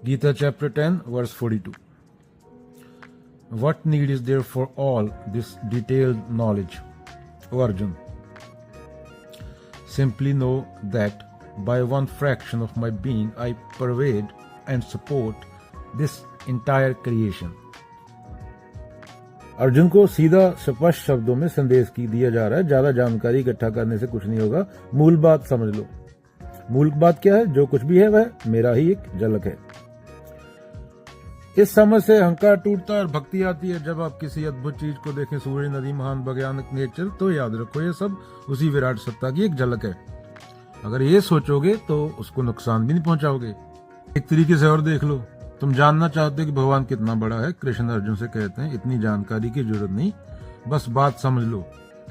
Gita chapter 10 verse 42. What need is there for all this detailed knowledge? O Arjun, simply know that by one fraction of my being I pervade and support this entire creation. Arjun को सीधा स्पष्ट शब्दों में संदेश की दिया जा रहा है, ज्यादा जानकारी इकट्ठा करने से कुछ नहीं होगा, मूल बात समझ लो। मूल बात क्या है? जो कुछ भी है वह मेरा ही एक झलक है। इस समझ से अहंकार टूटता है और भक्ति आती है। जब आप किसी अद्भुत चीज को देखें, सूर्य, नदी, महान वैज्ञानिक, नेचर, तो याद रखो ये सब उसी विराट सत्ता की एक झलक है। अगर ये सोचोगे तो उसको नुकसान भी नहीं पहुंचाओगे। एक तरीके से और देख लो, तुम जानना चाहते हो कि भगवान कितना बड़ा है, कृष्ण अर्जुन से कहते हैं इतनी जानकारी की जरूरत नहीं, बस बात समझ लो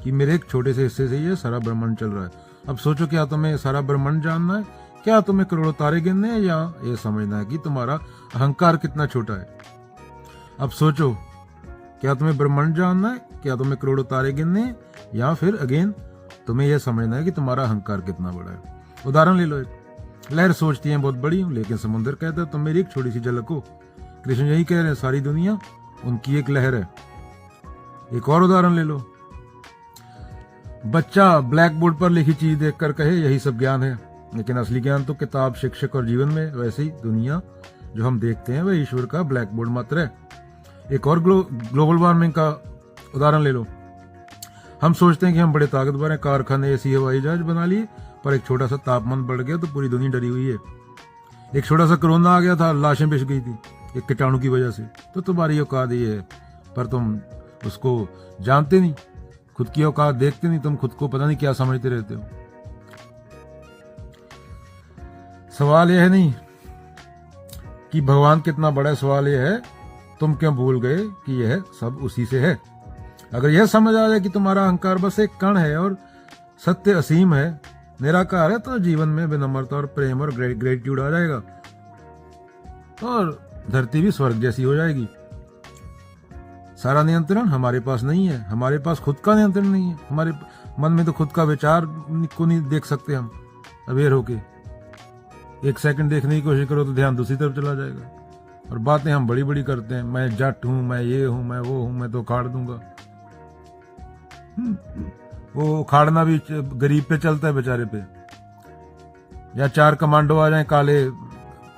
कि मेरे एक छोटे से हिस्से से ये सारा ब्रह्मांड चल रहा है। अब सोचो, क्या तुम्हें सारा ब्रह्मांड जानना है? क्या तुम्हें करोड़ों तारे गिनने हैं, या ये समझना है कि तुम्हारा अहंकार कितना छोटा है? अब सोचो, क्या तुम्हें ब्रह्मांड जानना है, क्या तुम्हें करोड़ों तारे गिनने हैं, या फिर अगेन तुम्हें यह समझना है कि तुम्हारा अहंकार कितना बड़ा है? उदाहरण ले लो, एक लहर सोचती है बहुत बड़ी हूं, लेकिन समुद्र कहता है तुम मेरी एक छोटी सी झलक हो। कृष्ण यही कह रहे हैं, सारी दुनिया उनकी एक लहर है। एक और उदाहरण ले लो, बच्चा ब्लैक बोर्ड पर लिखी चीज देखकर कहे यही सब ज्ञान है, लेकिन असली ज्ञान तो किताब, शिक्षक और जीवन में। वैसे ही दुनिया जो हम देखते हैं वह ईश्वर का ब्लैक बोर्ड मात्र है। एक और ग्लोबल वार्मिंग का उदाहरण ले लो, हम सोचते हैं कि हम बड़े ताकतवर हैं, कारखाने, ऐसी हवाई जहाज बना लिए, पर एक छोटा सा तापमान बढ़ गया तो पूरी दुनिया डरी हुई है। एक छोटा सा कोरोना आ गया था, लाशें बिछ गई थी एक कीटाणु की वजह से। तो तुम्हारी औकात ये है, पर तुम उसको जानते नहीं, खुद की औकात देखते नहीं, तुम खुद को पता नहीं क्या समझते रहते हो। सवाल यह नहीं कि भगवान कितना बड़ा है, सवाल यह है तुम क्यों भूल गए कि यह सब उसी से है। अगर यह समझ आ जाए कि तुम्हारा अहंकार बस एक कण है और सत्य असीम है, निराकार है, तो जीवन में विनम्रता और प्रेम और ग्रेटिट्यूड आ जाएगा और धरती भी स्वर्ग जैसी हो जाएगी। सारा नियंत्रण हमारे पास नहीं है, हमारे पास खुद का नियंत्रण नहीं है। हमारे मन में तो खुद का विचार को नहीं देख सकते हम अवेयर होके। एक सेकंड देखने की कोशिश करो तो ध्यान दूसरी तरफ चला जाएगा, और बातें हम बड़ी बड़ी करते हैं, मैं जट हूं, मैं ये हूं, मैं वो हूं, मैं तो उखाड़ दूंगा। वो उखाड़ना भी गरीब पे चलता है, बेचारे पे। या चार कमांडो आ जाएं काले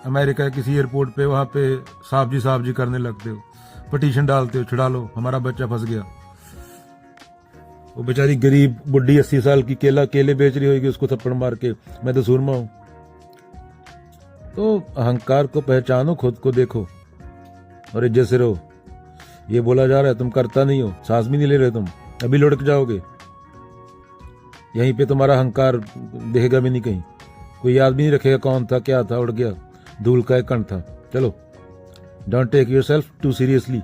अमेरिका किसी एयरपोर्ट पे, वहां पे साहब जी करने लगते हो, पिटीशन डालते हो, छुड़ा लो, हमारा बच्चा फंस गया। वो बेचारी गरीब बुढ़ी 80 साल की केले बेच रही होगी, उसको थप्पड़ मार के, मैं तो सूरमा हूं। तो अहंकार को पहचानो, खुद को देखो और इज्जत से रहो। ये बोला जा रहा है तुम करता नहीं हो, सांस भी नहीं ले रहे तुम, अभी लुढ़क जाओगे। यहीं पे तुम्हारा अहंकार दिखेगा भी नहीं कहीं, कोई याद भी नहीं रखेगा कौन था, क्या था, उड़ गया, धूल का एक कण था। चलो, don't take yourself too seriously.